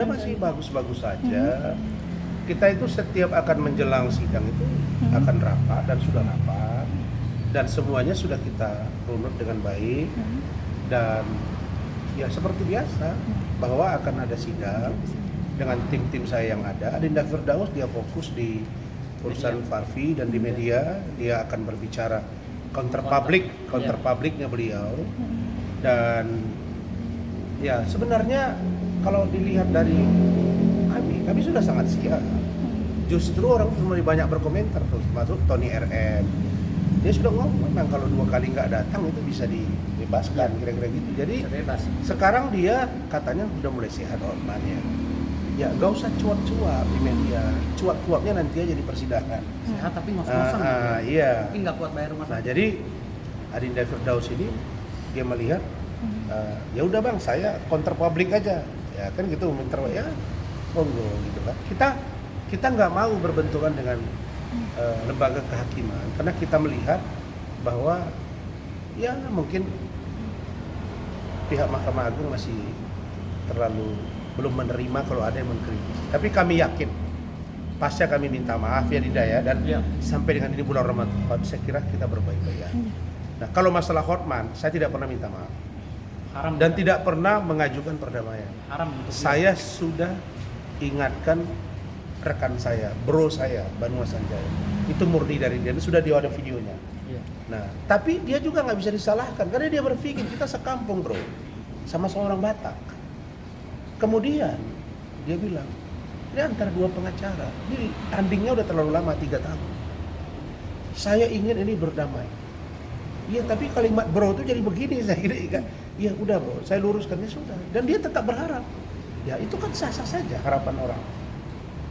Masih bagus-bagus saja. Kita itu setiap akan menjelang sidang itu akan rapat dan sudah rapat dan semuanya sudah kita runut dengan baik dan ya seperti biasa bahwa akan ada sidang dengan tim-tim saya yang ada. Adinda Firdaus dia fokus di urusan Farfi dan di media dia akan berbicara counter publiknya beliau dan ya sebenarnya kalau dilihat dari kami sudah sangat siap. Justru orang mulai banyak berkomentar tuh, termasuk Tony RM. Dia sudah ngomong memang kalau 2 kali nggak datang itu bisa dibebaskan kira-kira gitu. Jadi sekarang dia katanya sudah mulai sehat hormonnya. Ya nggak usah cuap-cuap di media. Cuap-cuapnya nanti aja di persidangan. Sehat tapi ngos-ngosan. Iya. Mungkin nggak kuat bayar rumah sakit. Nah jadi Adinda Firdaus ini dia melihat ya udah bang saya counter publik aja ya kan gitu minta ya monggo gitu kan kita nggak mau berbenturan dengan lembaga kehakiman karena kita melihat bahwa ya mungkin pihak Mahkamah Agung masih terlalu belum menerima kalau ada yang mengkritis tapi kami yakin pasca kami minta maaf ya Dinda ya dan sampai dengan ini bulan Ramadan saya kira kita berbaik-baik ya. Nah kalau masalah Hotman saya tidak pernah minta maaf Haram dan tidak pernah mengajukan perdamaian. Haram Saya sudah ingatkan rekan saya, bro saya, Banua Sanjaya. Itu murni dari dia, sudah dia ada videonya. Iya. Nah, tapi dia juga nggak bisa disalahkan karena dia berpikir kita sekampung bro, sama-sama orang Batak. Kemudian dia bilang, ini antara 2 pengacara, ini tandingnya udah terlalu lama 3 tahun. Saya ingin ini berdamai. Iya tapi kalimat bro itu jadi begini saya kira kan. Iya udah bro, saya luruskan ya sudah. Dan dia tetap berharap. Ya itu kan sah-sah saja harapan orang.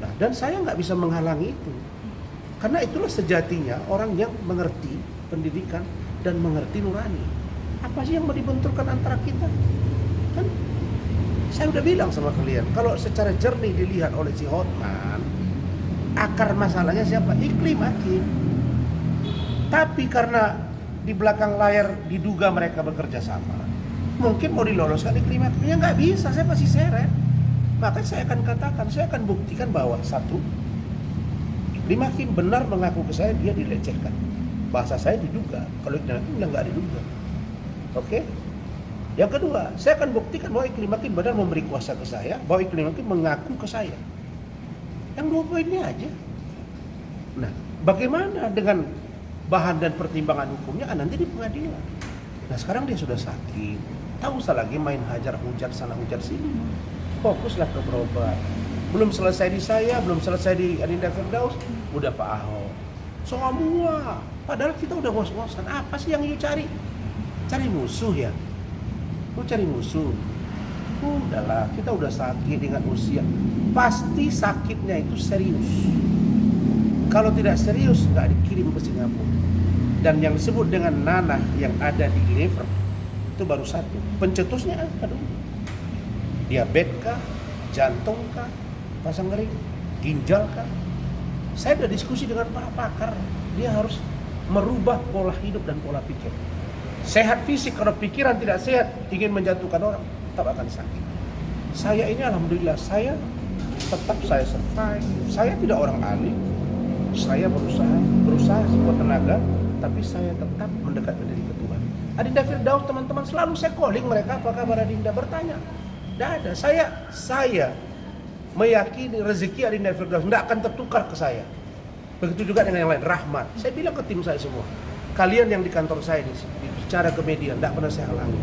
Nah dan saya nggak bisa menghalangi itu. Karena itulah sejatinya orang yang mengerti pendidikan dan mengerti nurani. Apa sih yang mau dibenturkan antara kita? Kan saya udah bilang sama kalian, kalau secara jernih dilihat oleh si Hotman, akar masalahnya siapa? Iklim Hakim. Tapi karena di belakang layar diduga mereka bekerja sama, mungkin mau diloloskan Iklim Hakimnya nggak bisa, saya pasti seret. Maka saya akan katakan, saya akan buktikan bahwa satu, Iklim Hakim benar mengaku ke saya dia dilecehkan. Bahasa saya diduga, kalau Iklim Hakim bilang nggak diduga. Oke? Yang kedua, saya akan buktikan bahwa Iklim Hakim benar memberi kuasa ke saya, bahwa Iklim Hakim mengaku ke saya. Yang 2 poinnya aja. Nah, bagaimana dengan bahan dan pertimbangan hukumnya nanti di pengadilan. Nah sekarang dia sudah sakit, tak usah lagi main hajar hujar sana hujar sini. Fokuslah ke berobat. Belum selesai di saya, belum selesai di Adinda Firdaus, udah Pak Ahok. Semua. Padahal kita udah ngos-ngosan. Apa sih yang you cari? Cari musuh ya? Lu cari musuh? Udahlah, kita udah sakit dengan usia. Pasti sakitnya itu serius. Kalau tidak serius, nggak dikirim ke Singapura. Dan yang disebut dengan nanah yang ada di liver itu baru 1. Pencetusnya apa dulu? Diabetes kah? Jantung kah? Pasang ring? Ginjal kah? Saya udah diskusi dengan para pakar. Dia harus merubah pola hidup dan pola pikir. Sehat fisik, kalau pikiran tidak sehat, ingin menjatuhkan orang, tetap akan sakit. Saya ini alhamdulillah, saya saya survive. Saya tidak orang ahli. Saya berusaha sekuat tenaga, tapi saya tetap mendekat dari Tuhan. Adinda Firdaus teman-teman selalu saya calling mereka, apa kabar Adinda, bertanya. Tidak ada. Saya meyakini rezeki Adinda Firdaus tidak akan tertukar ke saya. Begitu juga dengan yang lain, rahmat. Saya bilang ke tim saya semua, kalian yang di kantor saya ini bicara ke media, tidak pernah saya halangi.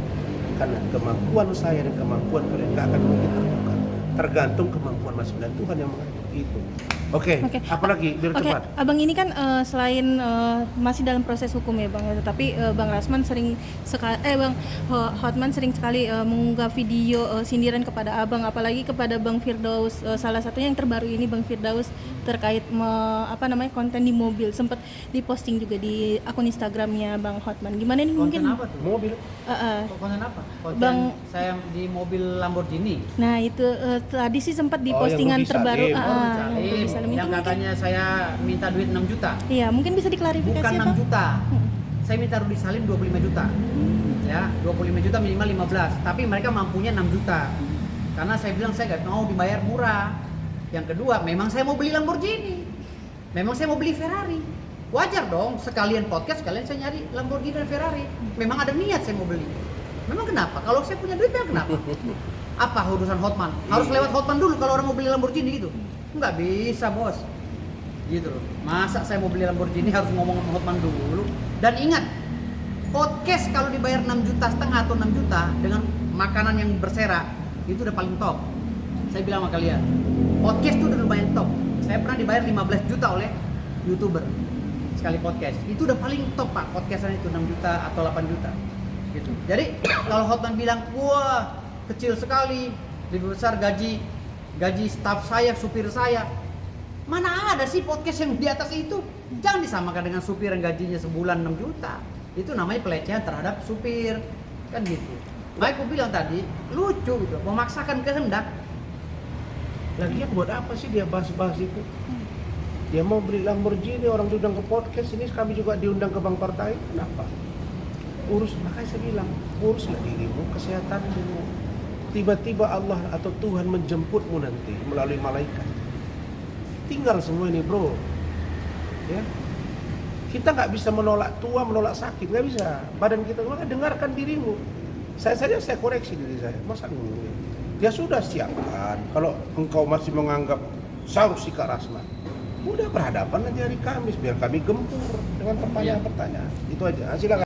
Karena kemampuan saya dan kemampuan kalian tidak akan mungkin tertukar. Tergantung kemampuan masing-masing dan Tuhan yang mengatur itu. Oke. Apalagi biar cepat. Abang ini kan selain masih dalam proses hukum ya Bang ya, tetapi Bang Rasman Hotman sering sekali mengunggah video sindiran kepada Abang, apalagi kepada Bang Firdaus. Salah satunya yang terbaru ini Bang Firdaus terkait konten di mobil, sempat diposting juga di akun Instagramnya Bang Hotman. Gimana nih Konten mungkin? apa tuh? Mobil. Konten apa? Konten Bang, saya di mobil Lamborghini. Nah itu tadi sih sempat di postingan yang Ruby terbaru. Salim. Ruby Salim itu Yang mungkin- katanya saya minta duit 6 juta. Iya, mungkin bisa diklarifikasi Bukan ya 6 Bang? juta. Saya minta Rudy Salim 25 juta. Ya, 25 juta minimal 15. Tapi mereka mampunya 6 juta. Karena saya bilang saya nggak mau dibayar murah. Yang kedua, memang saya mau beli Lamborghini. Memang saya mau beli Ferrari. Wajar dong, sekalian podcast, sekalian saya nyari Lamborghini dan Ferrari. Memang ada niat saya mau beli. Memang kenapa? Kalau saya punya duit, memang kenapa? Apa urusan Hotman? Harus lewat Hotman dulu kalau orang mau beli Lamborghini gitu? Nggak bisa, bos. Gitu loh. Masa saya mau beli Lamborghini harus ngomong sama Hotman dulu? Dan ingat, podcast kalau dibayar 6,5 juta atau 6 juta dengan makanan yang berserak, itu udah paling top. Saya bilang sama kalian, podcast itu udah lumayan top. Saya pernah dibayar 15 juta oleh YouTuber sekali podcast. Itu udah paling top, Pak. Podcastan itu 6 juta atau 8 juta. Gitu. Jadi kalau Hotman bilang, "Wah, kecil sekali, lebih besar gaji staf saya, supir saya." Mana ada sih podcast yang di atas itu? Jangan disamakan dengan supir yang gajinya sebulan 6 juta. Itu namanya pelecehan terhadap supir. Kan gitu. Makanya aku bilang tadi, lucu gitu, memaksakan kehendak. Lagian buat apa sih dia bahas-bahas itu? Dia mau beli Lamborghini, orang diundang ke podcast, ini kami juga diundang ke Bang Partai, kenapa? Makanya saya bilang, uruslah dirimu, kesehatanmu. Tiba-tiba Allah atau Tuhan menjemputmu nanti melalui malaikat. Tinggal semua ini, bro. Ya, kita nggak bisa menolak tua, menolak sakit, nggak bisa. Badan kita, maka dengarkan dirimu. Saya koreksi diri saya. Masa ini? Ya sudah, siapkan. Kalau engkau masih menganggap sausi Kak Rasman, udah berhadapan nanti hari Kamis, biar kami gempur dengan pertanyaan-pertanyaan. Itu aja. Silakan.